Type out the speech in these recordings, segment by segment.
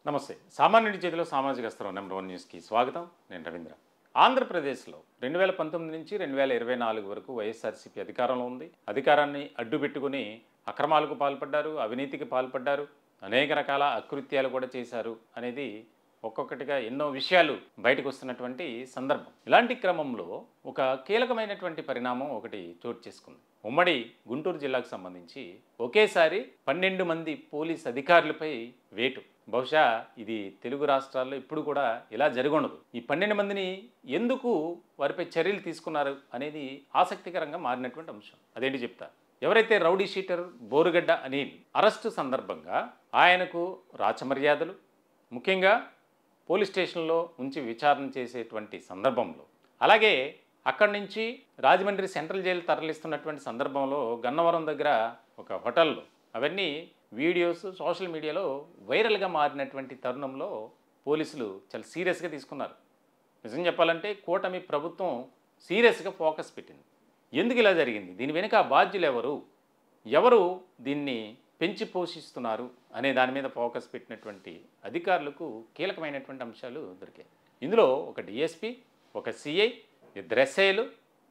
నమస్తే. సామాన్యుడి చేతిలో సామాజిక అస్త్రం నంబర్ 1 న్యూస్కి స్వాగతం. నేను రవీంద్ర. ఆంధ్రప్రదేశ్లో 2019 నుంచి 2024 వరకు వైఎస్ఆర్సీపీ అధికారంలో ఉంది. అధికారాన్ని అడ్డుపెట్టుకుని అక్రమాలకు పాల్పడ్డారు, అవినీతికి పాల్పడ్డారు, అనేక రకాల అకృత్యాలు కూడా చేశారు అనేది ఒక్కొక్కటిగా ఎన్నో విషయాలు బయటకు వస్తున్నటువంటి సందర్భం. ఇలాంటి క్రమంలో ఒక కీలకమైనటువంటి పరిణామం ఒకటి చోటు చేసుకుంది. ఉమ్మడి గుంటూరు జిల్లాకు సంబంధించి ఒకేసారి 12 మంది పోలీస్ అధికారులపై వేటు. బహుశా ఇది తెలుగు రాష్ట్రాల్లో ఇప్పుడు కూడా ఇలా జరగఉండదు. ఈ 12 మందిని ఎందుకు వారిపై చర్యలు తీసుకున్నారు అనేది ఆసక్తికరంగా మారినటువంటి అంశం. అదేంటి చెప్తా. ఎవరైతే rowdy sheeter Borugadda Anil arrest సందర్భంగా ఆయనకు రాచమర్యాదలు, ముఖ్యంగా పోలీస్ స్టేషన్లో ఉంచి విచారణ చేసేటువంటి సందర్భంలో, అలాగే అక్కడి నుంచి రాజమండ్రి సెంట్రల్ జైలు తరలిస్తున్నటువంటి సందర్భంలో గన్నవరం దగ్గర ఒక హోటల్లో అవన్నీ వీడియోస్ సోషల్ మీడియాలో వైరల్గా మారినటువంటి తరుణంలో పోలీసులు చాలా సీరియస్గా తీసుకున్నారు. నిజం చెప్పాలంటే కూటమి ప్రభుత్వం సీరియస్గా ఫోకస్ పెట్టింది. ఎందుకు ఇలా జరిగింది, దీని వెనుక బాధ్యులు ఎవరు దీన్ని పెంచి పోషిస్తున్నారు అనే దాని మీద ఫోకస్ పెట్టినటువంటి అధికారులకు కీలకమైనటువంటి అంశాలు దొరికాయి. ఇందులో ఒక డిఎస్పీ, ఒక సిఐ, 2 ఎస్ఐలు,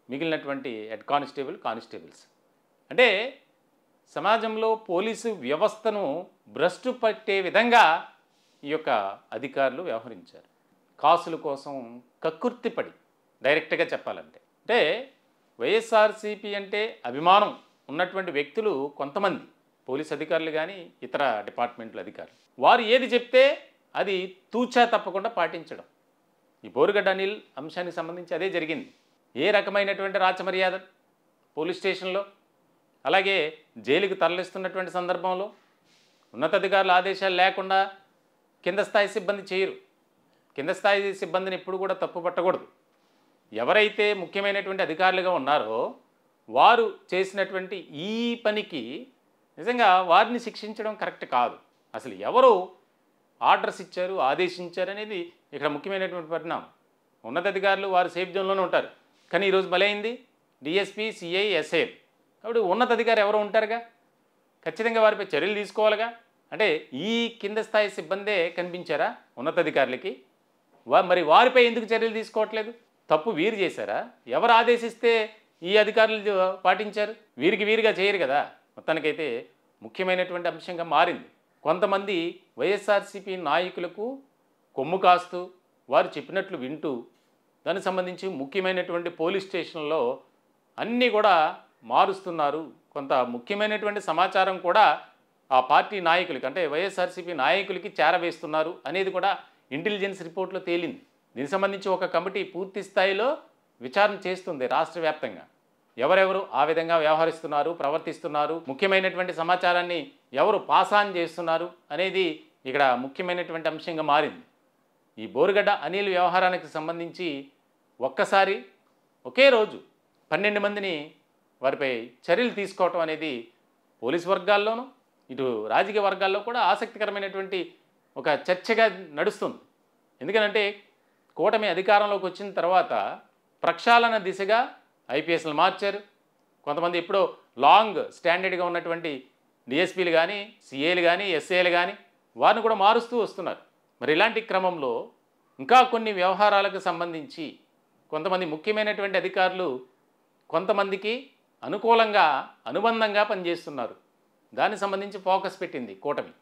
మిగిలినటువంటి హెడ్ కానిస్టేబుల్స్. అంటే సమాజంలో పోలీసు వ్యవస్థను భ్రష్టు పట్టే విధంగా ఈ యొక్క అధికారులు వ్యవహరించారు. కాసుల కోసం కక్కుర్తిపడి, డైరెక్ట్గా చెప్పాలంటే, అంటే వైఎస్ఆర్సీపీ అంటే అభిమానం ఉన్నటువంటి వ్యక్తులు కొంతమంది పోలీస్ అధికారులు కానీ ఇతర డిపార్ట్మెంట్ల అధికారులు, వారు ఏది చెప్తే అది తూచా తప్పకుండా పాటించడం. ఈ బోరుగడ్డ అనిల్ అంశానికి సంబంధించి అదే జరిగింది. ఏ రకమైనటువంటి రాచమర్యాద పోలీస్ స్టేషన్లో, అలాగే జైలుకు తరలిస్తున్నటువంటి సందర్భంలో ఉన్నతాధికారుల ఆదేశాలు లేకుండా కింద స్థాయి సిబ్బంది చేయరు. కింద స్థాయి సిబ్బందిని ఎప్పుడు కూడా తప్పు పట్టకూడదు. ఎవరైతే ముఖ్యమైనటువంటి అధికారులుగా ఉన్నారో వారు చేసినటువంటి ఈ పనికి నిజంగా వారిని శిక్షించడం కరెక్ట్ కాదు. అసలు ఎవరు ఆర్డర్స్ ఇచ్చారు, ఆదేశించారు అనేది ఇక్కడ ముఖ్యమైనటువంటి పరిణామం. ఉన్నతాధికారులు వారు సేఫ్ జోన్లోనే ఉంటారు. కానీ ఈరోజు బలైంది డిఎస్పీ, సిఐ, ఎస్ఐ. కాబట్టి ఉన్నతాధికారి ఎవరో ఉంటారుగా, ఖచ్చితంగా వారిపై చర్యలు తీసుకోవాలిగా. అంటే ఈ కింద స్థాయి సిబ్బందే కనిపించారా ఉన్నతాధికారులకి? మరి వారిపై ఎందుకు చర్యలు తీసుకోవట్లేదు? తప్పు వీరు చేశారా? ఎవరు ఆదేశిస్తే ఈ అధికారులు పాటించారు? వీరిగా చేయరు కదా. మొత్తానికైతే ముఖ్యమైనటువంటి అంశంగా మారింది. కొంతమంది వైఎస్ఆర్సీపీ నాయకులకు కొమ్ము కాస్తూ వారు చెప్పినట్లు వింటూ దానికి సంబంధించి ముఖ్యమైనటువంటి పోలీస్ స్టేషన్లో అన్నీ కూడా మారుస్తున్నారు. కొంత ముఖ్యమైనటువంటి సమాచారం కూడా ఆ పార్టీ నాయకులకి, అంటే వైఎస్ఆర్సీపీ నాయకులకి చేరవేస్తున్నారు అనేది కూడా ఇంటెలిజెన్స్ రిపోర్ట్లో తేలింది. దీనికి సంబంధించి ఒక కమిటీ పూర్తి స్థాయిలో విచారణ చేస్తుంది రాష్ట్ర వ్యాప్తంగా. ఎవరెవరు ఆ విధంగా వ్యవహరిస్తున్నారు, ప్రవర్తిస్తున్నారు, ముఖ్యమైనటువంటి సమాచారాన్ని ఎవరు పాసాన్ చేస్తున్నారు అనేది ఇక్కడ ముఖ్యమైనటువంటి అంశంగా మారింది. ఈ బోరుగడ్డ అనిల్ వ్యవహారానికి సంబంధించి ఒక్కసారి ఒకే రోజు 12 మందిని వారిపై చర్యలు తీసుకోవటం అనేది పోలీసు వర్గాల్లోనూ ఇటు రాజకీయ వర్గాల్లో కూడా ఆసక్తికరమైనటువంటి ఒక చర్చగా నడుస్తుంది. ఎందుకంటే కూటమి అధికారంలోకి వచ్చిన తర్వాత ప్రక్షాళన దిశగా ఐపీఎస్లు మార్చారు. కొంతమంది ఎప్పుడో లాంగ్ స్టాండర్డ్గా ఉన్నటువంటి డిఎస్పీలు కానీ, సిఏలు కానీ, ఎస్ఏలు కానీ వారిని కూడా మారుస్తూ వస్తున్నారు. మరి ఇలాంటి క్రమంలో ఇంకా కొన్ని వ్యవహారాలకు సంబంధించి కొంతమంది ముఖ్యమైనటువంటి అధికారులు కొంతమందికి అనుకూలంగా, అనుబంధంగా పనిచేస్తున్నారు. దానికి సంబంధించి ఫోకస్ పెట్టింది కూటమి.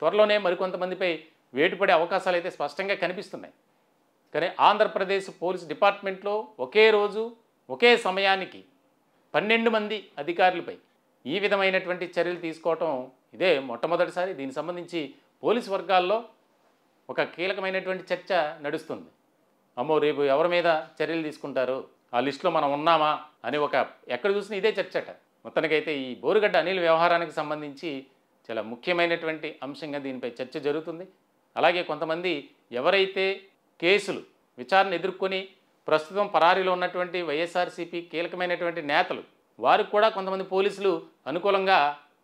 త్వరలోనే మరికొంతమందిపై వేటుపడే అవకాశాలు అయితే స్పష్టంగా కనిపిస్తున్నాయి. కానీ ఆంధ్రప్రదేశ్ పోలీస్ డిపార్ట్మెంట్లో ఒకే రోజు ఒకే సమయానికి 12 మంది అధికారులపై ఈ విధమైనటువంటి చర్యలు తీసుకోవటం ఇదే మొట్టమొదటిసారి. దీనికి సంబంధించి పోలీసు వర్గాల్లో ఒక కీలకమైనటువంటి చర్చ నడుస్తుంది. అమ్మో, రేపు ఎవరి మీద చర్యలు తీసుకుంటారు, ఆ లిస్టులో మనం ఉన్నామా అని ఎక్కడ చూసినా ఇదే చర్చట. మొత్తానికైతే ఈ బోరుగడ్డ అనిల్ వ్యవహారానికి సంబంధించి చాలా ముఖ్యమైనటువంటి అంశంగా దీనిపై చర్చ జరుగుతుంది. అలాగే కొంతమంది ఎవరైతే కేసులు విచారణ ఎదుర్కొని ప్రస్తుతం పరారీలో ఉన్నటువంటి వైఎస్ఆర్సీపీ కీలకమైనటువంటి నేతలు, వారికి కూడా కొంతమంది పోలీసులు అనుకూలంగా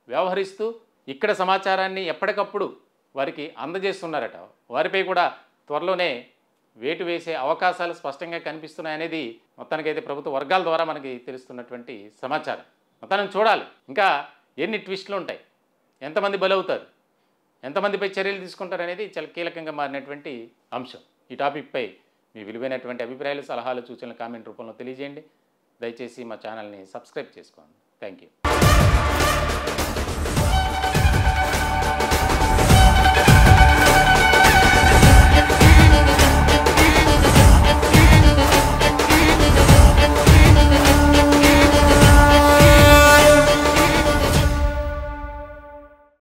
వ్యవహరిస్తూ ఇక్కడ సమాచారాన్ని ఎప్పటికప్పుడు వారికి అందజేస్తున్నారట. వారిపై కూడా త్వరలోనే వేటు వేసే అవకాశాలు స్పష్టంగా కనిపిస్తున్నాయనేది మొత్తానికైతే ప్రభుత్వ వర్గాల ద్వారా మనకి తెలుస్తున్నటువంటి సమాచారం. మొత్తాన్ని చూడాలి ఇంకా ఎన్ని ట్విస్టులు ఉంటాయి, ఎంతమంది బలవుతారు, ఎంతమందిపై చర్యలు తీసుకుంటారనేది చాలా కీలకంగా మారినటువంటి అంశం. ఈ టాపిక్పై మీ విలువైనటువంటి అభిప్రాయాలు, సలహాలు, సూచనలు కామెంట్ రూపంలో తెలియజేయండి. దయచేసి మా ఛానల్ని సబ్స్క్రైబ్ చేసుకోండి. Thank you.